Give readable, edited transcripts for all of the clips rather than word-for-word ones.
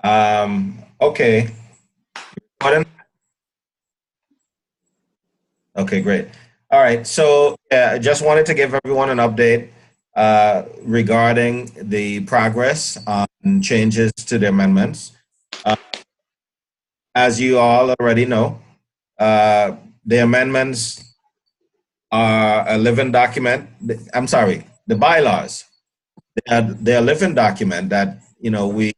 Okay. Pardon? Okay, great. All right. So, yeah, I just wanted to give everyone an update regarding the progress on changes to the amendments. Uh, as you all already know, uh, the amendments are a living document. I'm sorry, the bylaws. They're a living document that, we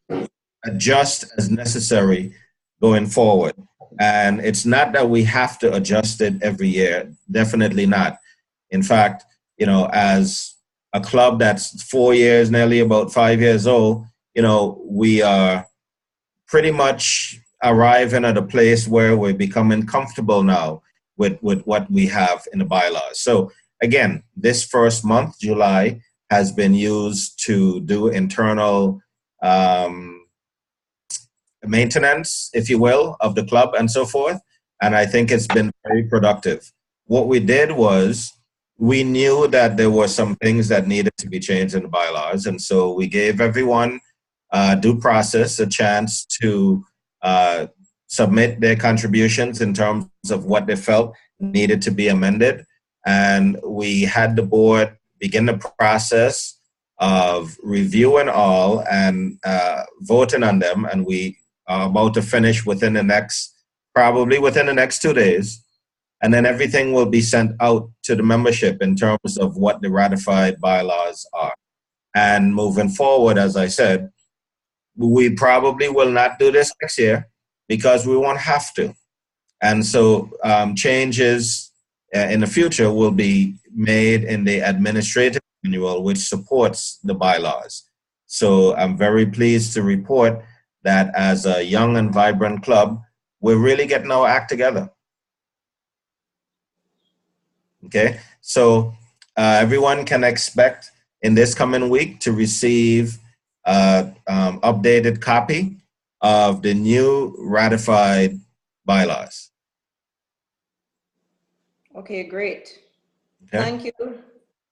adjust as necessary going forward. And it's not that we have to adjust it every year. Definitely not. In fact, as a club that's 4 years, nearly about 5 years old, we are pretty much arriving at a place where we're becoming comfortable now with what we have in the bylaws. So again, this first month, July, has been used to do internal um, maintenance, if you will, of the club and so forth. And I think it's been very productive. What we did was we knew that there were some things that needed to be changed in the bylaws. And so we gave everyone due process a chance to uh, submit their contributions in terms of what they felt needed to be amended. And we had the board begin the process of reviewing all and voting on them. And we about to finish probably within the next 2 days. And then everything will be sent out to the membership in terms of what the ratified bylaws are. And moving forward, as I said, we probably will not do this next year because we won't have to. And so changes in the future will be made in the administrative manual, which supports the bylaws. So I'm very pleased to report that as a young and vibrant club, we're really getting our act together. Okay, so everyone can expect in this coming week to receive updated copy of the new ratified bylaws. Okay, great. Okay. Thank you,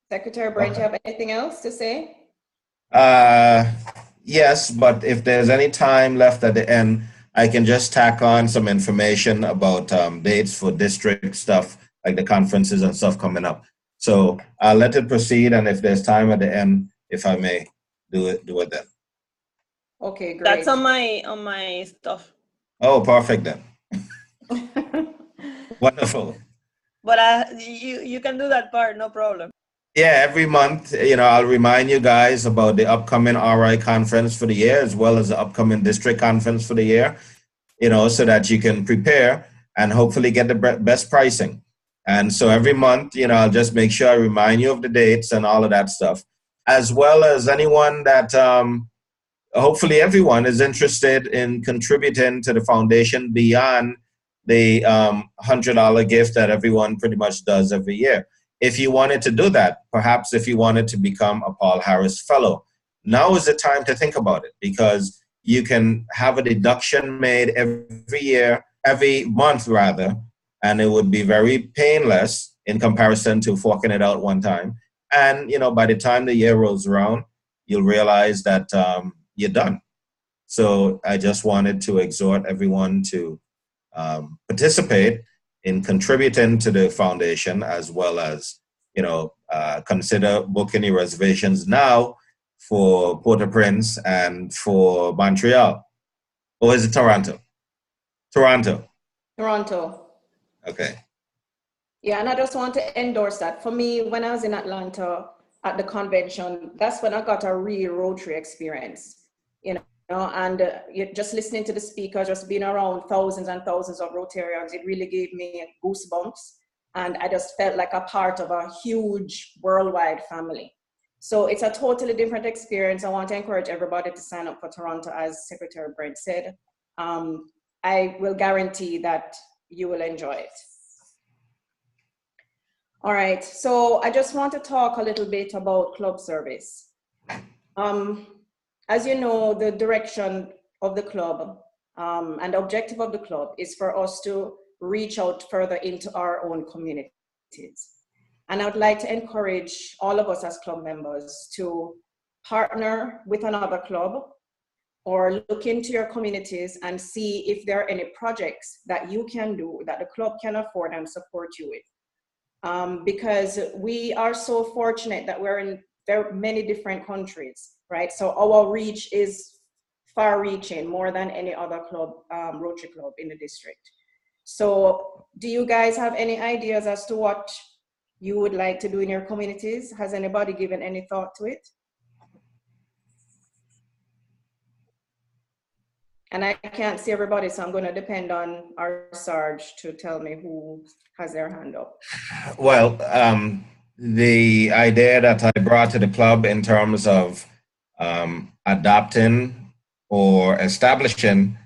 Secretary Brent. Do you have anything else to say? Uh, yes, but if there's any time left at the end, I can just tack on some information about dates for district stuff, like the conferences and stuff coming up. So I'll let it proceed, and if there's time at the end, if I may, do it then. Okay, great. That's on my stuff. Oh, perfect then. Wonderful. But you can do that part, no problem. Yeah, every month, I'll remind you guys about the upcoming RI conference for the year, as well as the upcoming district conference for the year, so that you can prepare and hopefully get the best pricing. And so every month, I'll just make sure I remind you of the dates and all of that stuff, as well as anyone that, hopefully everyone is interested in contributing to the foundation beyond the $100 gift that everyone pretty much does every year. If you wanted to do that, perhaps if you wanted to become a Paul Harris Fellow, now is the time to think about it, because you can have a deduction made every month rather, and it would be very painless in comparison to forking it out one time. And, by the time the year rolls around, you'll realize that you're done. So I just wanted to exhort everyone to participate in contributing to the foundation, as well as, consider booking your reservations now for Port-au-Prince and for Montreal. Or is it Toronto? Toronto. Toronto. Okay. Yeah, and I just want to endorse that. For me, when I was in Atlanta at the convention, that's when I got a real Rotary experience, and just listening to the speaker, just being around thousands and thousands of Rotarians, it really gave me goosebumps. And I just felt like a part of a huge worldwide family. So it's a totally different experience. I want to encourage everybody to sign up for Toronto, as Secretary Brent said. I will guarantee that you will enjoy it. All right, so I just want to talk a little bit about club service. As you know, the direction of the club and the objective of the club is for us to reach out further into our own communities. And I would like to encourage all of us as club members to partner with another club or look into your communities and see if there are any projects that you can do that the club can afford and support you with. Because we are so fortunate that we're in very many different countries, right? So our reach is far-reaching, more than any other club, Rotary club in the district. So do you guys have any ideas as to what you would like to do in your communities? Has anybody given any thought to it? And I can't see everybody, so I'm going to depend on our Sarge to tell me who has their hand up. Well, the idea that I brought to the club in terms of adopting or establishing,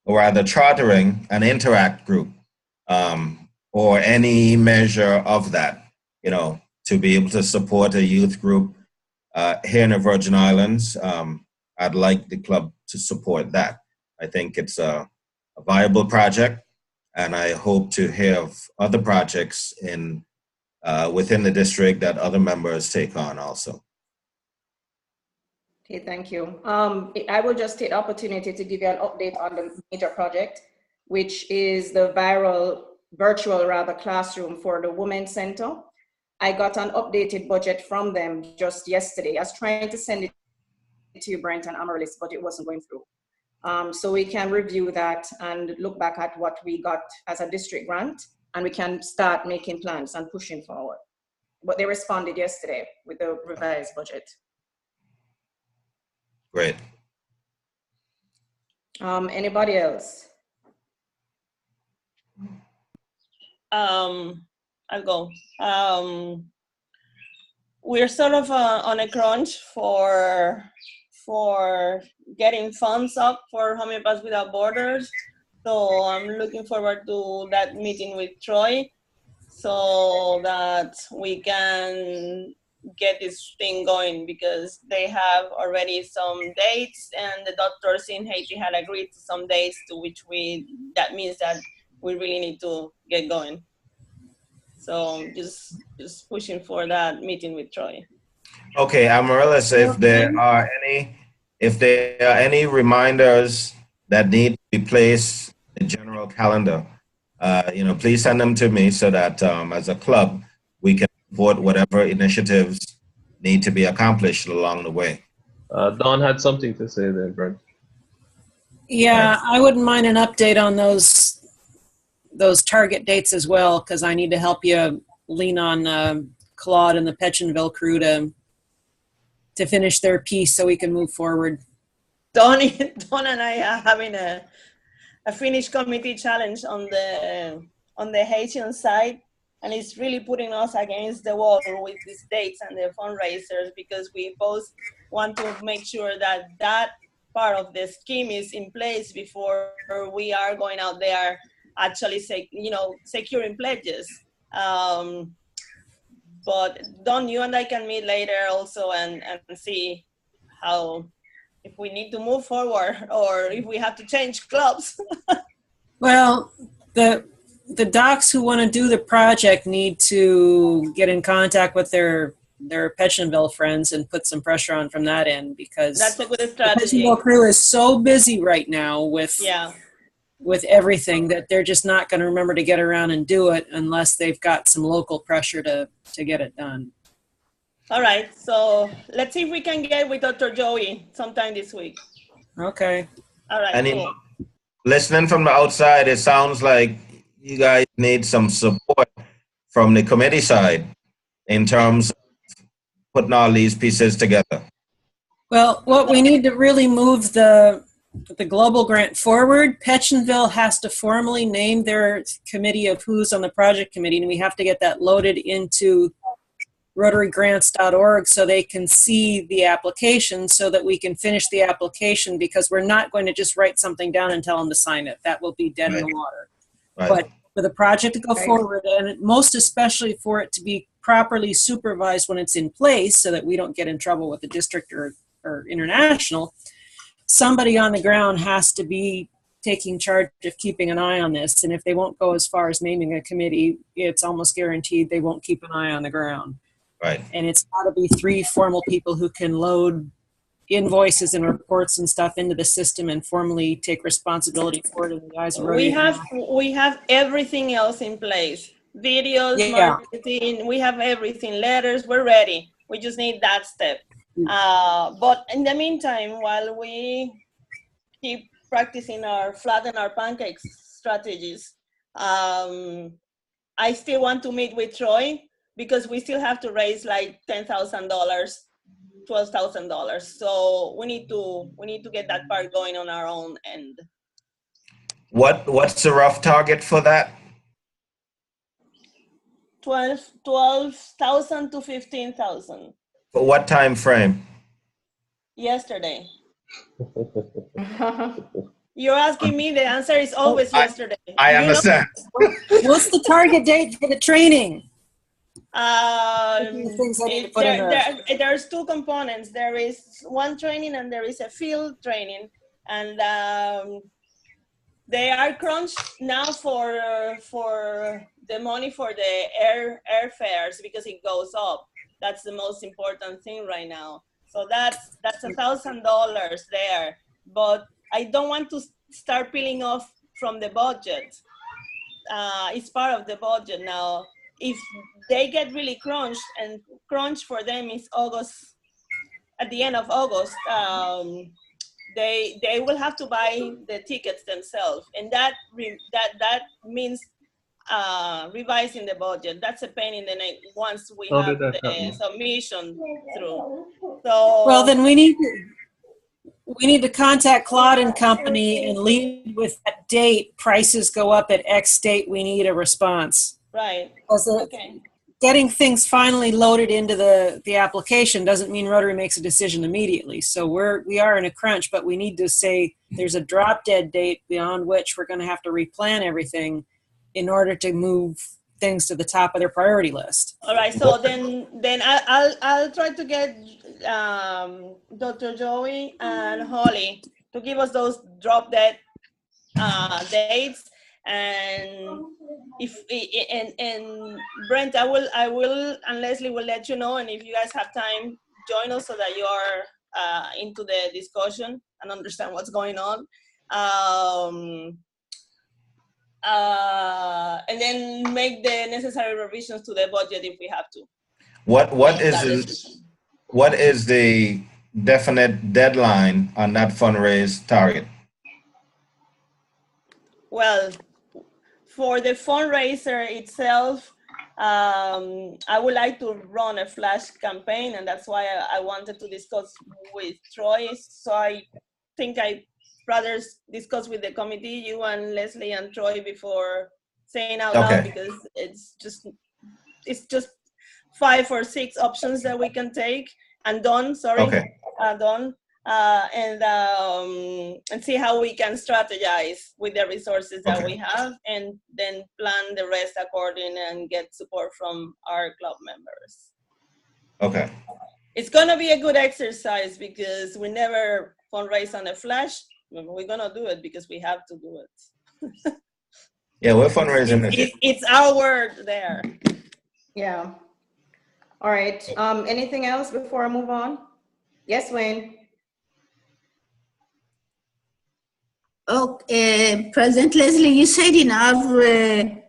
or rather chartering an interact group, or any measure of that, you know, to be able to support a youth group here in the Virgin Islands. I'd like the club to support that. I think it's a viable project, and I hope to have other projects in within the district that other members take on also. Okay, thank you. I will just take the opportunity to give you an update on the major project, which is the virtual classroom for the Women's Center. I got an updated budget from them just yesterday. I was trying to send it to you, Brent and Amaryllis, but it wasn't going through. So we can review that and look back at what we got as a district grant, and we can start making plans and pushing forward. But they responded yesterday with the revised budget. Great. Anybody else? I'll go. We're sort of on a crunch for getting funds up for Homeopaths Without Borders. So I'm looking forward to that meeting with Troy so that we can get this thing going, because they have already some dates and the doctors in Haiti had agreed to some dates to which that means that we really need to get going. So just pushing for that meeting with Troy. Okay, Amaryllis, if there are any reminders that need to be placed in the general calendar, you know, please send them to me so that as a club we can support whatever initiatives need to be accomplished along the way. Don had something to say there, Brent. Yeah, I wouldn't mind an update on those target dates as well, because I need to help you lean on Claude and the Petchenville crew to finish their piece so we can move forward. Don and I are having a Finnish committee challenge on the Haitian side, and it's really putting us against the wall with these dates and the fundraisers, because we both want to make sure that that part of the scheme is in place before we are going out there actually securing pledges. But Don, you and I can meet later also and see how, if we need to move forward or if we have to change clubs. Well, the docs who want to do the project need to get in contact with their Petchenville friends and put some pressure on from that end, because that's a good strategy. The Petchenville crew is so busy right now with everything that they're just not going to remember to get around and do it unless they've got some local pressure to get it done. All right, so let's see if we can get with Dr. Joey sometime this week. Okay. All right, And cool. Listening from the outside, it sounds like you guys need some support from the committee side in terms of putting all these pieces together. Well, what we need to really move the global grant forward, Petchenville has to formally name their committee of who's on the project committee, and we have to get that loaded into rotarygrants.org so they can see the application so that we can finish the application, because we're not going to just write something down and tell them to sign it. That will be dead in the water. Right. But for the project to go forward, and most especially for it to be properly supervised when it's in place so that we don't get in trouble with the district or international, somebody on the ground has to be taking charge of keeping an eye on this. And if they won't go as far as naming a committee, it's almost guaranteed they won't keep an eye on the ground. Right. And it's got to be 3 formal people who can load invoices and reports and stuff into the system and formally take responsibility for it in the eyes of Rotary. We have everything else in place. Videos, Yeah. marketing, we have everything. Letters, we're ready. We just need that step. But in the meantime, while we keep practicing our flatten our pancakes strategies, I still want to meet with Troy because we still have to raise like $10,000, $12,000. So we need to get that part going on our own end. What's the rough target for that? 12,000 to 15,000. For what time frame? Yesterday. You're asking me, the answer is always yesterday. I understand. What's the target date for the training? There's two components. There is one training and there is a field training, and they are crunched now for the money for the airfares because it goes up. That's the most important thing right now. So that's $1,000 there, but I don't want to start peeling off from the budget. It's part of the budget now. If they get really crunched, and crunch for them is August, at the end of August, they will have to buy the tickets themselves, and that means revising the budget. That's a pain in the neck once we have the submission through. So well, then we need to contact Claude and Company and lead with that date. Prices go up at X date. We need a response. Right. Okay. Getting things finally loaded into the application doesn't mean Rotary makes a decision immediately. So we are in a crunch, but we need to say there's a drop dead date beyond which we're going to have to replan everything in order to move things to the top of their priority list. All right. So then I'll try to get Dr. Joey and Holly to give us those drop dead dates. And and Brent, I will and Leslie will let you know, and if you guys have time, join us so that you are into the discussion and understand what's going on. And then make the necessary revisions to the budget if we have to. What is the definite deadline on that fundraise target? Well, for the fundraiser itself, I would like to run a flash campaign, and that's why I wanted to discuss with Troy. So I think I rather discuss with the committee, you and Leslie and Troy, before saying out loud, because it's just 5 or 6 options that we can take. And Don, Don. And see how we can strategize with the resources that we have, and then plan the rest according and get support from our club members. Okay. It's gonna be a good exercise because we never fundraise on a flash. We're gonna do it because we have to do it. Yeah, we're fundraising. It's our word there. Yeah. All right. Anything else before I move on? Yes, Wayne. Okay, President Leslie, you said in our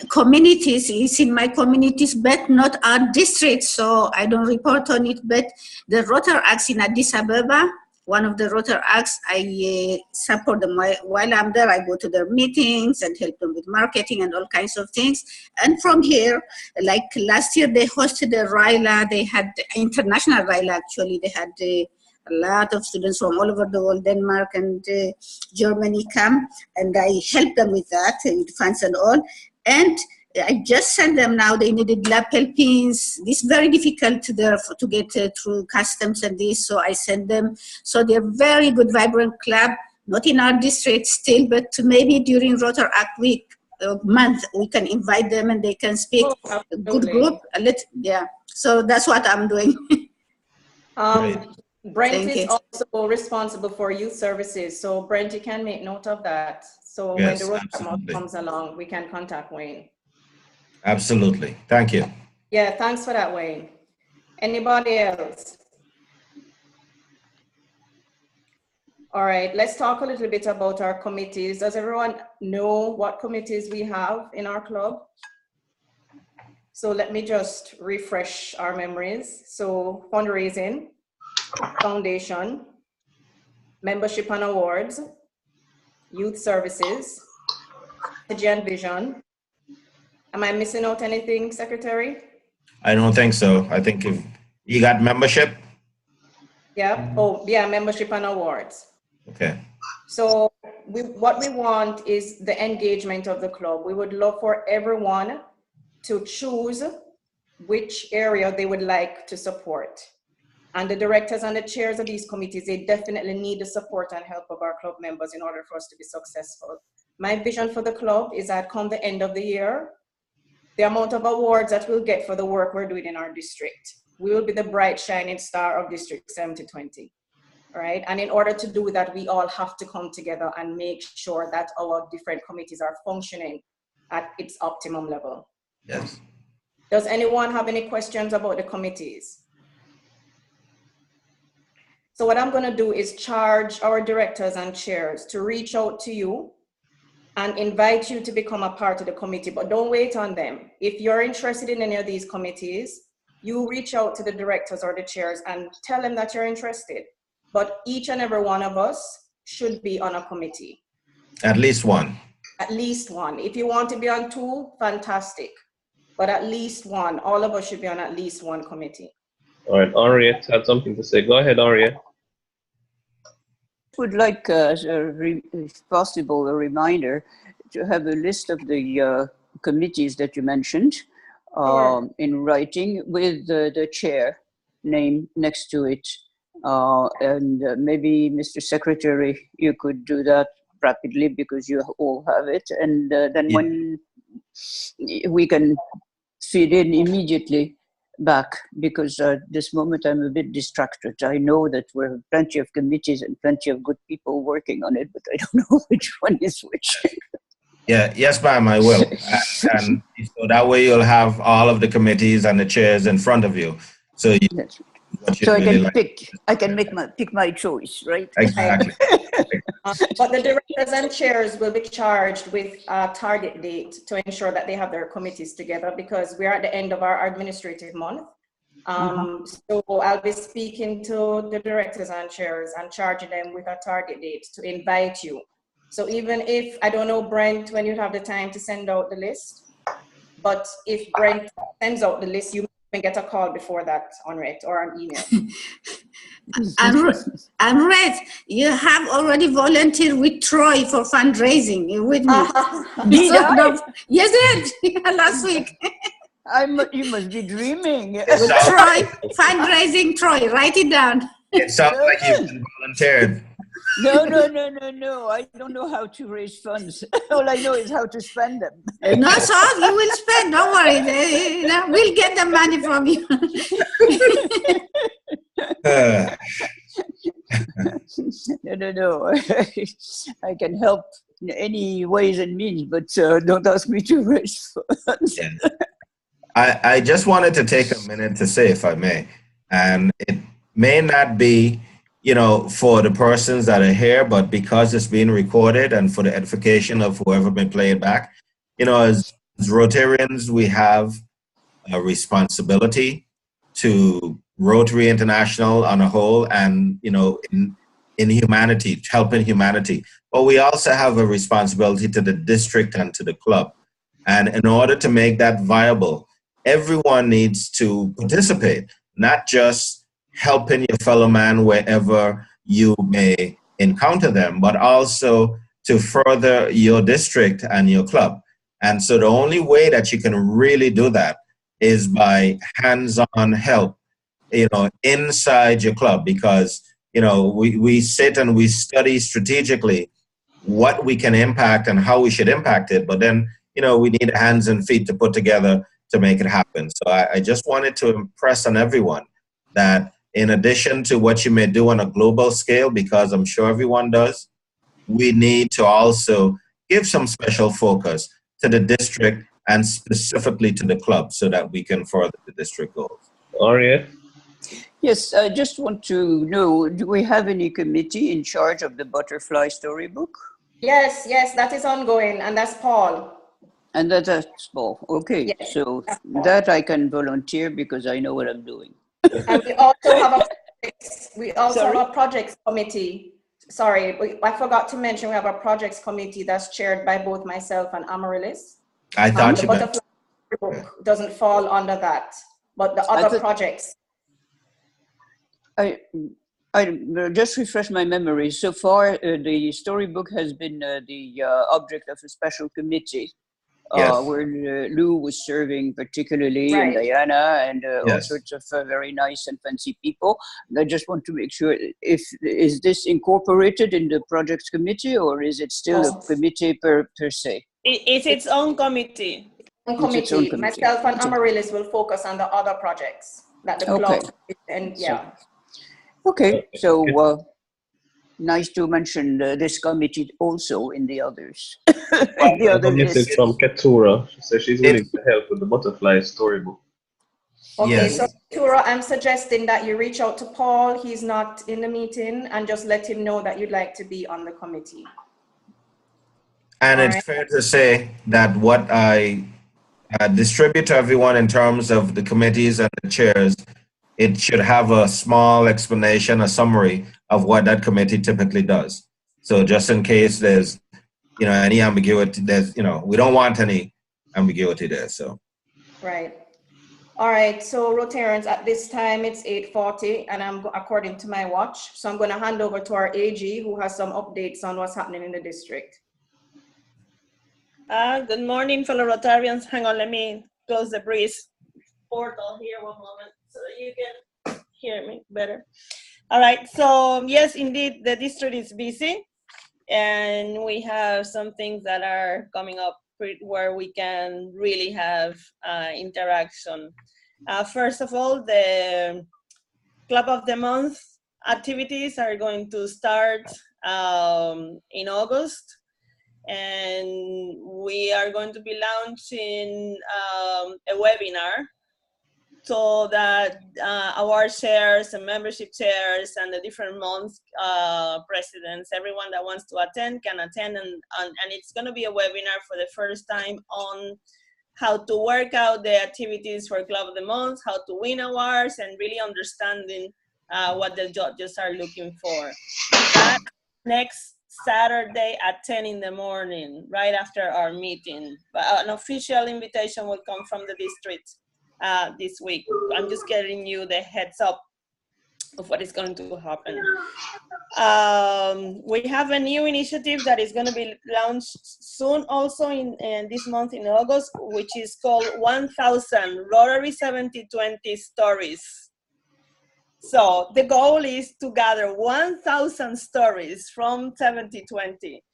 communities, it's in my communities, but not our district, so I don't report on it, but the Rotary acts in Addis Ababa, one of the Rotary acts, I support them while I'm there. I go to their meetings and help them with marketing and all kinds of things. And from here, like last year, they hosted a RILA, they had international RILA actually, they had a lot of students from all over the world, Denmark and Germany come, and I help them with that, with funds and all. And I just sent them now, they needed lapel pins. This is very difficult there to get through customs and this, so I sent them. So they're very good, vibrant club, not in our district still, but maybe during Rotary Act week, month, we can invite them and they can speak. A good group, yeah. So that's what I'm doing. Brent is also responsible for youth services. So Brent, you can make note of that. So when the Rotary comes along, we can contact Wayne. Absolutely. Thank you. Yeah, thanks for that, Wayne. Anybody else? All right, let's talk a little bit about our committees. Does everyone know what committees we have in our club? So let me just refresh our memories. So fundraising, foundation, membership and awards, youth services, strategy and vision. Am I missing out anything, Secretary? I don't think so. I think if you got membership. Yeah. Oh, yeah, membership and awards. Okay. So what we want is the engagement of the club. We would love for everyone to choose which area they would like to support. And the directors and the chairs of these committees, they definitely need the support and help of our club members in order for us to be successful. My vision for the club is that come the end of the year, the amount of awards that we'll get for the work we're doing in our district, we will be the bright shining star of District 7020. All right. And in order to do that, we all have to come together and make sure that our different committees are functioning at its optimum level. Yes. Does anyone have any questions about the committees? So what I'm going to do is charge our directors and chairs to reach out to you and invite you to become a part of the committee, but don't wait on them. If you're interested in any of these committees, you reach out to the directors or the chairs and tell them that you're interested. But each and every one of us should be on a committee. At least one. At least one. If you want to be on two, fantastic. But at least one. All of us should be on at least one committee. All right, Henriette had something to say. Go ahead, Henriette. Would like, if possible, a reminder to have a list of the committees that you mentioned in writing with the chair name next to it. And maybe, Mr. Secretary, you could do that rapidly because you all have it. And then when we can feed in immediately back, because at this moment I'm a bit distracted. I know that we have plenty of committees and plenty of good people working on it, but I don't know which one is which. Yeah, yes, ma'am, I will. And so that way you'll have all of the committees and the chairs in front of you. So you, so I can pick. I can pick my choice, right? Exactly. But the directors and chairs will be charged with a target date to ensure that they have their committees together, because we're at the end of our administrative month. So I'll be speaking to the directors and chairs and charging them with a target date to invite you. So even if, I don't know, Brent, when you have the time to send out the list, but if Brent sends out the list, you can get a call before that, Henriette, or an email. Henriette, you have already volunteered with Troy for fundraising. You with me? Did I? Yes, last week. You must be dreaming. Troy, fundraising Troy, write it down. It sounds like you've volunteered. No. I don't know how to raise funds. All I know is how to spend them. No, so you will spend. Don't worry. We'll get the money from you. No. I can help in any ways and means, but don't ask me to raise funds. Yeah. I just wanted to take a minute to say, if I may, and it may not be, for the persons that are here, but because it's being recorded and for the edification of whoever may play it back, as Rotarians, we have a responsibility to Rotary International on a whole, and in humanity, helping humanity. But we also have a responsibility to the district and to the club. And in order to make that viable, everyone needs to participate, not just helping your fellow man wherever you may encounter them, but also to further your district and your club. And so the only way that you can really do that is by hands-on help, inside your club, because, we sit and we study strategically what we can impact and how we should impact it. But then, we need hands and feet to put together to make it happen. So I just wanted to impress on everyone that in addition to what you may do on a global scale, because I'm sure everyone does, we need to also give some special focus to the district and specifically to the club so that we can further the district goals. Henriette? Yes, I just want to know, do we have any committee in charge of the butterfly storybook? Yes, yes, that is ongoing, and that's Paul. And that's Paul. Okay, Yes, so that's Paul. that I can volunteer because I know what I'm doing. And we also have Sorry? a projects committee. Sorry, I forgot to mention we have a projects committee that's chaired by both myself and Amaryllis. I thought The you meant. butterfly book doesn't fall under that, but the I other thought- projects. I just refresh my memory. So far, the storybook has been the object of a special committee. Yes. Where Lou was serving particularly, and Right. Diana, and all Yes. sorts of very nice and fancy people. And I just want to make sure, is this incorporated in the projects committee, or is it still a committee per se? It's its own committee. It's its own Committee. committee. Myself and Amaryllis will focus on the other projects that the club and yeah. Okay, so nice to mention this committee also in the others. The other Committee list. from Ketura. She says she's willing to help with the butterfly storybook. Okay, Yes. so Tura, I'm suggesting that you reach out to Paul. He's not in the meeting, and just let him know that you'd like to be on the committee. And All it's right. fair to say that what I distribute to everyone in terms of the committees and the chairs, it should have a small explanation, a summary of what that committee typically does. So just in case there's, any ambiguity, we don't want any ambiguity there. So. Right. All right. So Rotarians, at this time it's 8:40, and I'm according to my watch. So I'm going to hand over to our AG, who has some updates on what's happening in the district. Good morning, fellow Rotarians. Hang on, let me close the breeze portal here one moment so that you can hear me better. All right, so yes, indeed, the district is busy, and we have some things that are coming up where we can really have interaction. First of all, the Club of the Month activities are going to start in August. And we are going to be launching a webinar so that our chairs and membership chairs and the different month presidents, everyone that wants to attend can attend. And it's going to be a webinar for the first time on how to work out the activities for Club of the Month, how to win awards, and really understanding what the judges are looking for. That next Saturday at 10 in the morning, right after our meeting. But an official invitation will come from the district this week. I'm just getting you the heads up of what is going to happen. We have a new initiative that is going to be launched soon also in this month in August, which is called 1000 Rotary 7020 Stories. So the goal is to gather 1,000 stories from 7020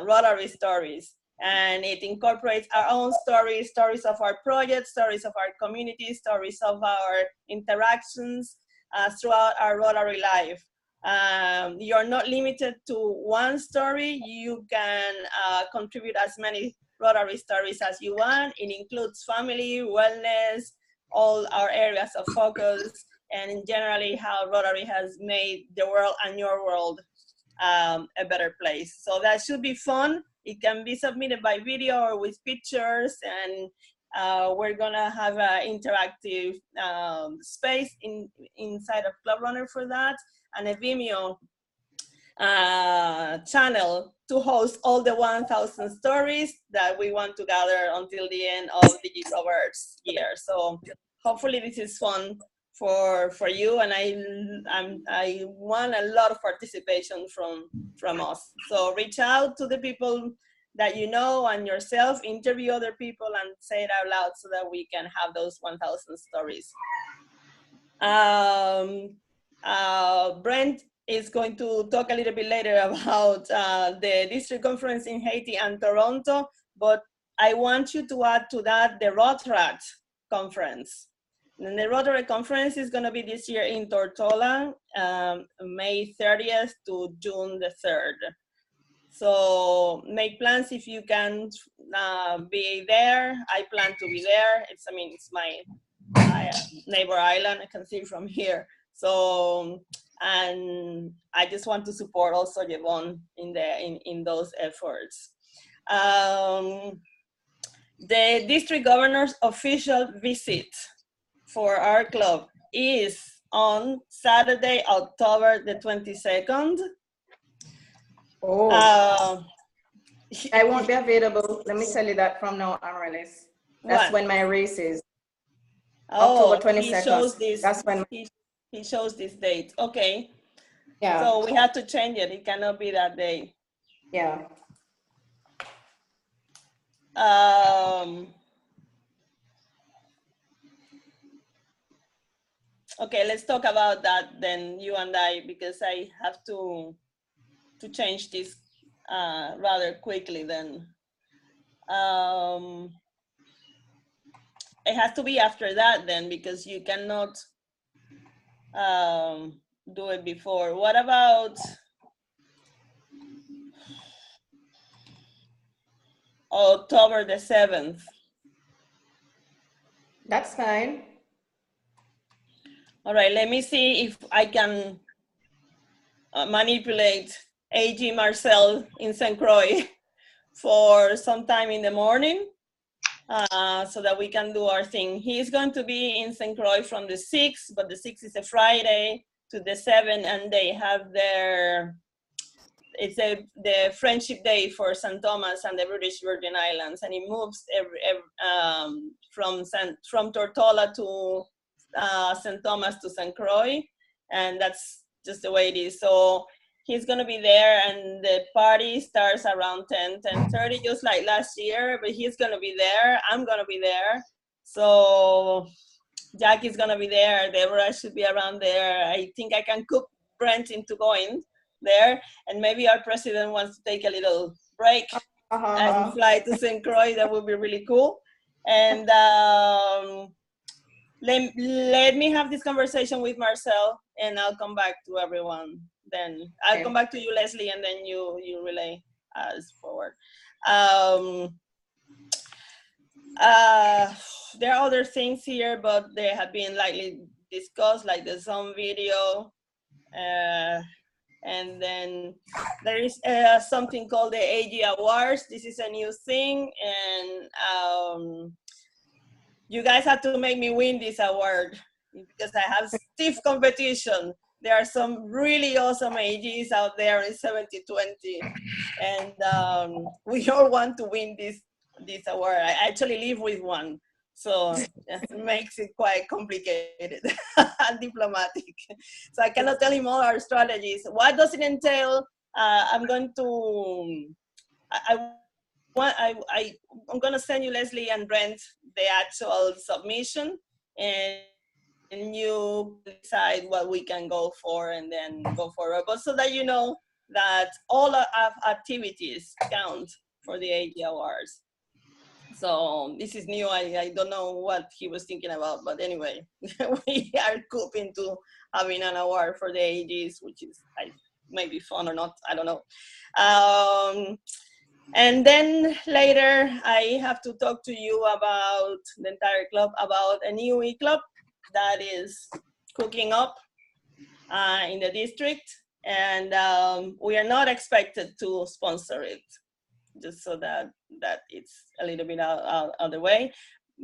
Rotary stories. And it incorporates our own stories, stories of our projects, stories of our community, stories of our interactions throughout our Rotary life. You're not limited to one story. You can contribute as many Rotary stories as you want. It includes family, wellness, all our areas of focus, and generally how Rotary has made the world and your world a better place. So that should be fun. It can be submitted by video or with pictures, and we're gonna have an interactive space inside of Club Runner for that, and a Vimeo channel to host all the 1,000 stories that we want to gather until the end of the Roberts year. So hopefully this is fun for you, and I want a lot of participation from us. So reach out to the people that you know and yourself, interview other people, and say it out loud so that we can have those 1,000 stories. Brent is going to talk a little bit later about the district conference in Haiti and Toronto, but I want you to add to that the Rotary conference. And the Rotary conference is going to be this year in Tortola, May 30th to June the 3rd. So make plans if you can be there. I plan to be there. It's my neighbor island. I can see from here. So, and I just want to support also Yvonne in those efforts. The district governor's official visit for our club is on Saturday, October the 22nd. Oh, I won't be available. Let me tell you that from now on, Relis. That's when my race is. October 22nd. He shows this. That's when he shows this date. Okay. Yeah. So we have to change it. It cannot be that day. Yeah. Okay, let's talk about that then, you and I, because I have to change this rather quickly then. It has to be after that then, because you cannot do it before. What about October the 7th? That's fine. All right, let me see if I can manipulate AG Marcel in St. Croix for some time in the morning so that we can do our thing. He's going to be in St. Croix from the 6th, but the 6th is a Friday, to the 7th, and they have their, it's the Friendship Day for St. Thomas and the British Virgin Islands, and it moves from Tortola to St. Thomas to St. Croix, and that's just the way it is. So he's gonna be there, and the party starts around 10:30, just like last year, but he's gonna be there, I'm gonna be there. So Jackie's gonna be there, Deborah should be around there. I think I can cook Brent into going there, and maybe our president wants to take a little break and fly to St. Croix. That would be really cool. And let me have this conversation with Marcel, and I'll come back to everyone. Then I'll come back to you, Leslie, and then you relay us forward. There are other things here, but they have been lightly discussed, like the Zoom video. And then there is something called the AG Awards. This is a new thing, and you guys have to make me win this award because I have stiff competition. There are some really awesome AGs out there in 70/20, and we all want to win this award. I actually live with one, so it makes it quite complicated and diplomatic. So I cannot tell him all our strategies. What does it entail? I'm going to, I'm going to send you, Leslie and Brent, the actual submission, and you decide what we can go for and then go forward. But so that you know that all our activities count for the AG Awards. So this is new. I don't know what he was thinking about, but anyway, we are coping to having an award for the AGs, which is maybe fun or not, I don't know. And then later, I have to talk to you about the entire club, about a new e-club that is cooking up in the district, and we are not expected to sponsor it, just so that it's a little bit out of the way.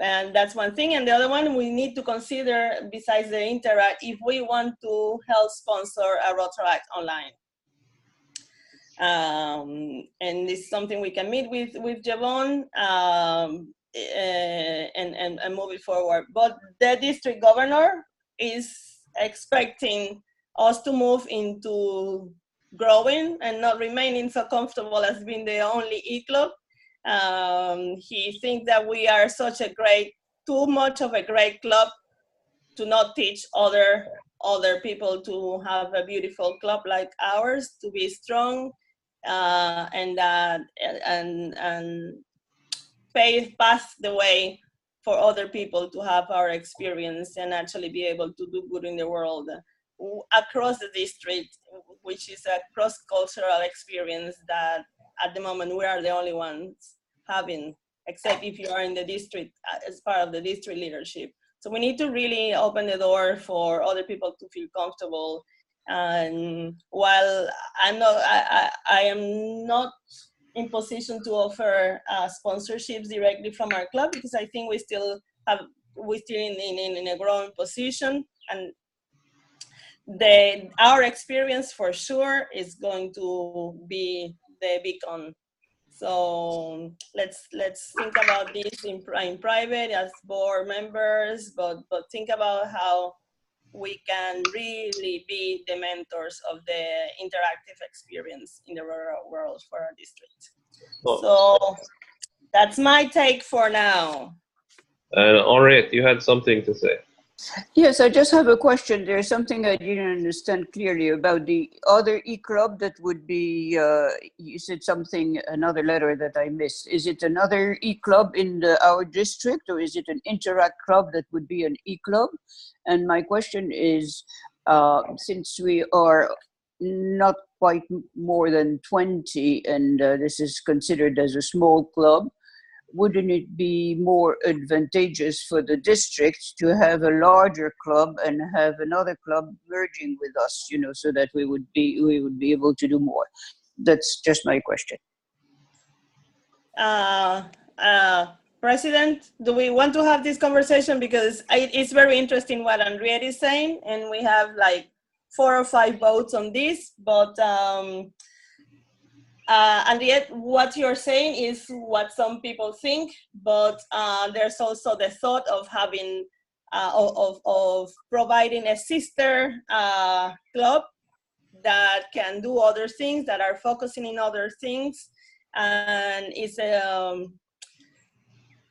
And that's one thing. And the other one, we need to consider, besides the Interact, if we want to help sponsor a Rotaract online. And it's something we can meet with Javon and move it forward. But the district governor is expecting us to move into growing and not remaining so comfortable as being the only e-club. He thinks that we are too much of a great club to not teach other people to have a beautiful club like ours, to be strong and path the way for other people to have our experience and actually be able to do good in the world across the district, which is a cross-cultural experience that at the moment we are the only ones having, except if you are in the district as part of the district leadership. So we need to really open the door for other people to feel comfortable. And while I am not in position to offer sponsorships directly from our club, because I think we're still in a growing position, and our experience for sure is going to be the beacon. So let's think about this in private as board members, but think about how we can really be the mentors of the interactive experience in the rural world for our district. So that's my take for now. And Henriette, you had something to say. Yes, I just have a question. There's something I didn't understand clearly about the other e-club that would be, you said something, another letter that I missed. Is it another e-club in our district, or is it an Interact club that would be an e-club? And my question is, since we are not quite more than 20, and this is considered as a small club, wouldn't it be more advantageous for the district to have a larger club and have another club merging with us, you know, so that we would be able to do more? That's just my question. President, do we want to have this conversation? Because it's very interesting what Henriette is saying, and we have like 4 or 5 votes on this, but and yet what you're saying is what some people think, but there's also the thought of having, of providing a sister club that can do other things, that are focusing in other things. And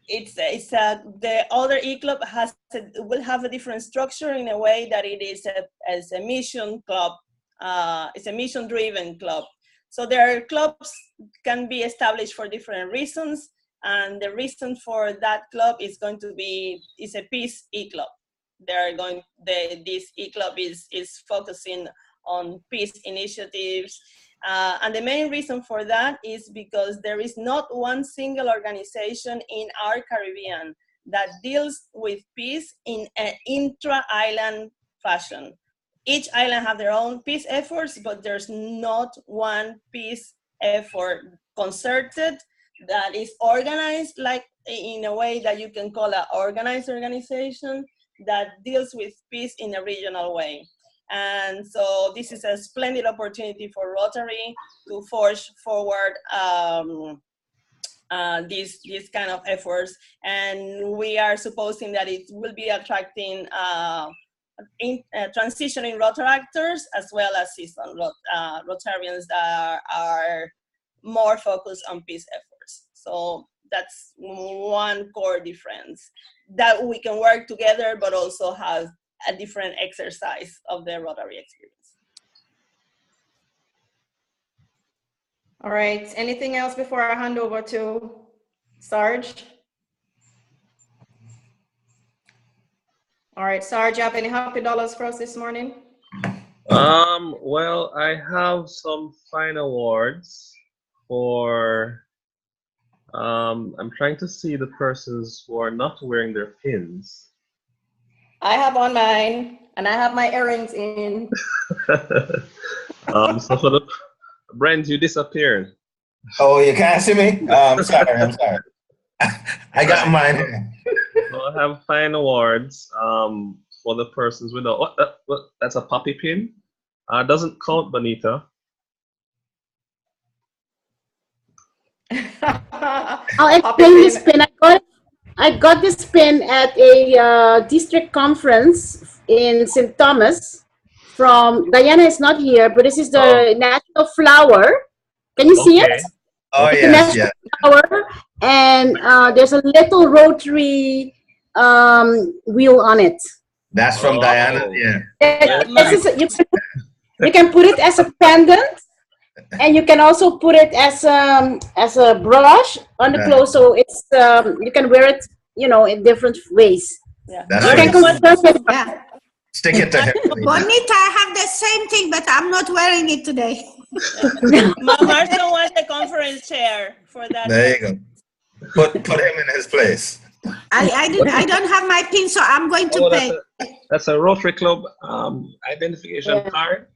the other e-club will have a different structure in a way that it is as a mission club. It's a mission-driven club. So there are clubs can be established for different reasons, and the reason for that club is going to be a peace e-club. This e-club is focusing on peace initiatives, and the main reason for that is because there is not one single organization in our Caribbean that deals with peace in an intra-island fashion. Each island have their own peace efforts, but there's not one peace effort concerted that is organized like in a way that you can call an organized organization that deals with peace in a regional way. And so this is a splendid opportunity for Rotary to forge forward these kind of efforts. And we are supposing that it will be attracting transitioning Rotaractors as well as seasoned Rotarians that are more focused on peace efforts. So that's one core difference, that we can work together but also have a different exercise of the Rotary experience. All right, anything else before I hand over to Sarge? All right, Sarge, you have any happy dollars for us this morning? Well, I have some fine awards for, I'm trying to see the persons who are not wearing their pins. I have on mine, and I have my earrings in. So for the, Brent, you disappeared. Oh, you can't see me? I'm sorry. I got mine here. So I have fine awards for the persons without, what, that's a poppy pin? Doesn't count, Bonita. I'll explain this pin. I got this pin at a district conference in St. Thomas from, Diana is not here, but this is the national flower. Can you see it? Oh, it's yes, the national flower, and there's a little rotary wheel on it. That's from Diana, yeah. You can put it as a pendant, and you can also put it as a brush on the clothes, so it's you can wear it, you know, in different ways. Yeah. That's you right. can Yeah. Stick it to him. Bonita, I have the same thing, but I'm not wearing it today. Marston was the conference chair for that. There you go. Put him in his place. I don't have my PIN, so I'm going to pay. That's a Rotary Club identification card.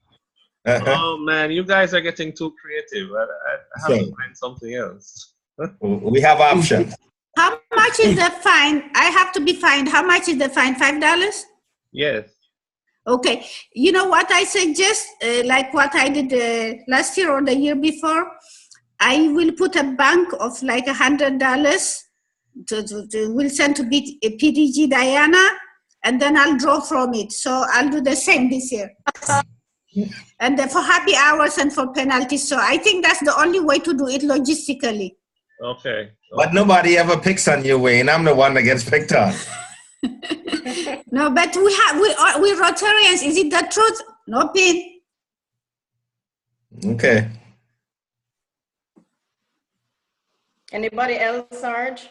Oh man, you guys are getting too creative. I have to find something else. We have options. How much is the fine? I have to be fined. How much is the fine? $5? Yes. Okay. You know what I suggest? Like what I did last year or the year before? I will put a bank of like $100 will send to PDG Diana, and then I'll draw from it. So I'll do the same this year. And for happy hours and for penalties. So I think that's the only way to do it logistically. Okay. But nobody ever picks on you, Wayne. I'm the one that gets picked on. No, but we Rotarians. Is it the truth? No PIN. Okay. Anybody else, Sarge?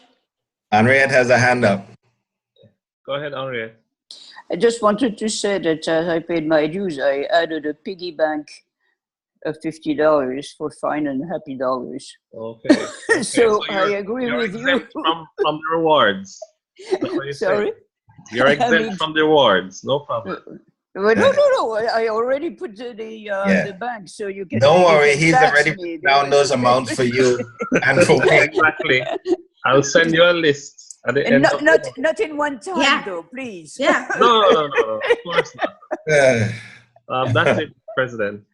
Henriette has a hand up. Go ahead, Henriette. I just wanted to say that as I paid my dues, I added a piggy bank of $50 for fine and happy dollars. Okay. So I agree with you. From the rewards. Sorry? You're exempt from the rewards. No problem. Well, no. I already put the bank, so you can. Don't worry, he's already put down those amounts for you and for me. Exactly. I'll send you a list at the end. Not in one time, though, please. Yeah. No. Of course not. That's it, President.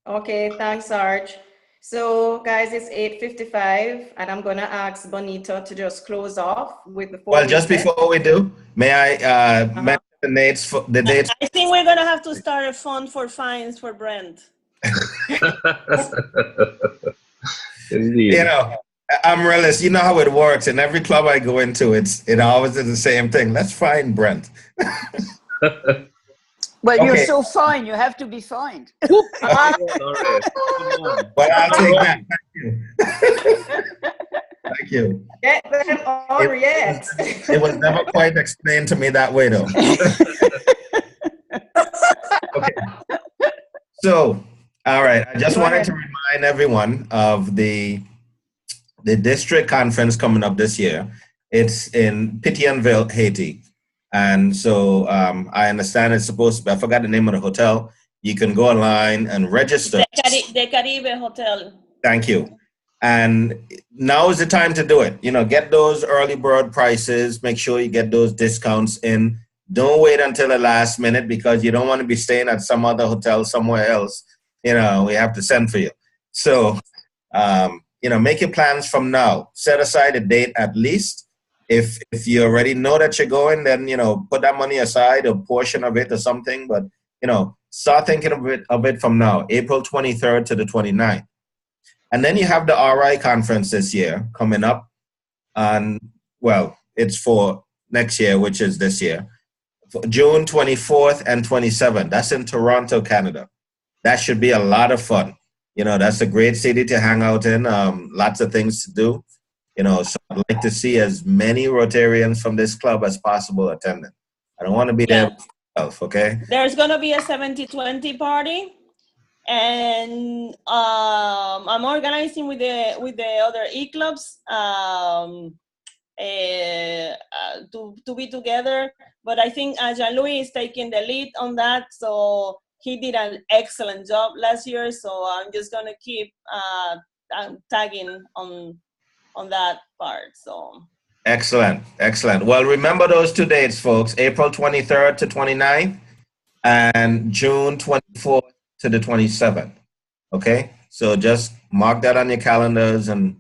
Okay, thanks, Sarge. So, guys, it's 8:55, and I'm going to ask Bonita to just close off with the. Well, just before we do, may I mention the dates? I think we're going to have to start a fund for fines for Brent. Indeed. You know, Amaryllis, you know how it works. In every club I go into, it always is the same thing. Let's find Brent. Well, you're so fine. You have to be fined. Well, I'll take that. Thank you. Get them on yet. It was never quite explained to me that way, though. Okay. So, all right. I just wanted to remind everyone of the district conference coming up this year. It's in Pétionville, Haiti. And so I understand it's supposed to be, I forgot the name of the hotel. You can go online and register. The Caribe Hotel. Thank you. And now is the time to do it. You know, get those early bird prices. Make sure you get those discounts in. Don't wait until the last minute because you don't want to be staying at some other hotel somewhere else. You know, we have to send for you. So, you know, make your plans from now. Set aside a date at least. If you already know that you're going, then, you know, put that money aside, a portion of it or something. But, you know, start thinking of it from now, April 23rd to the 29th. And then you have the RI conference this year coming up. And, well, it's for next year, which is this year. June 24th and 27th. That's in Toronto, Canada. That should be a lot of fun. You know, that's a great city to hang out in. Lots of things to do. You know, so I'd like to see as many Rotarians from this club as possible attending. I don't want to be there myself, okay? There's going to be a 70-20 party. And I'm organizing with the other e-clubs to be together. But I think Jean-Louis is taking the lead on that. So he did an excellent job last year. So I'm just going to keep tagging on that part. So excellent. Well, remember those two dates, folks: April 23rd to 29th and June 24th to the 27th. Okay, so just mark that on your calendars and